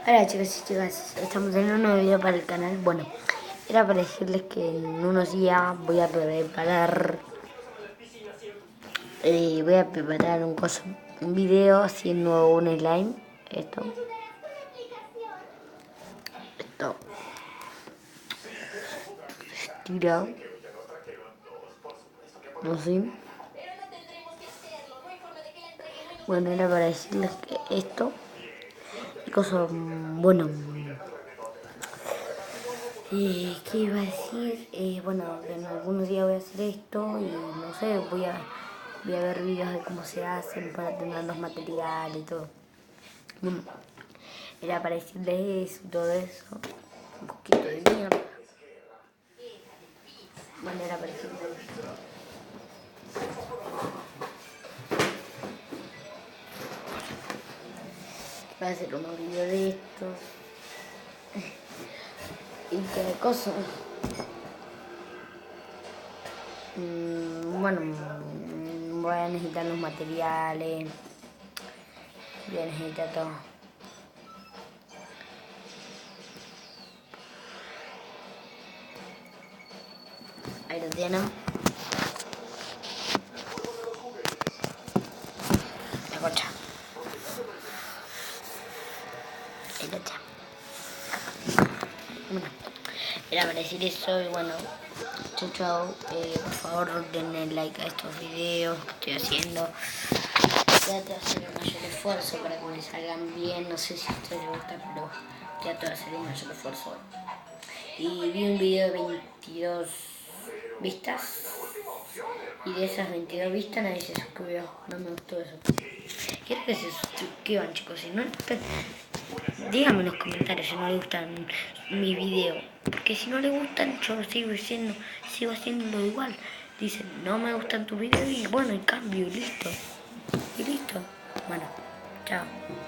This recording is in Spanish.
Hola chicos y chicas, estamos en un nuevo video para el canal. Bueno, era para decirles que en unos días voy a preparar un video haciendo un slime. Esto estirado, no sé. Bueno, era para decirles que esto y cosas, bueno. ¿Qué iba a decir? Bueno, en algunos días voy a hacer esto y no sé, voy a ver videos de cómo se hacen para tener los materiales y todo. Bueno, era para decirles eso, todo eso. Un poquito de mierda. Bueno, era para decirles eso. Voy a hacer unos videos de estos. Y qué cosa. Bueno, voy a necesitar los materiales. Voy a necesitar todo. Ahí lo tienen. La cocha. Ahí lo tienen. Bueno, era para decir eso y bueno, chau. Por favor denle like a estos videos que estoy haciendo. Trato de hacer el mayor esfuerzo para que me salgan bien. No sé si a ustedes les gusta, pero trato de hacer el mayor esfuerzo. Y vi un video de 22 vistas. Y de esas 22 vistas nadie se suscribió. No me gustó eso. Quiero que se suscriban, chicos. Si no les gustan, díganme en los comentarios si no les gustan mi video. Porque si no les gustan, yo sigo haciéndolo igual. Dicen, no me gustan tus videos y bueno, y cambio, y listo. Y listo. Bueno, chao.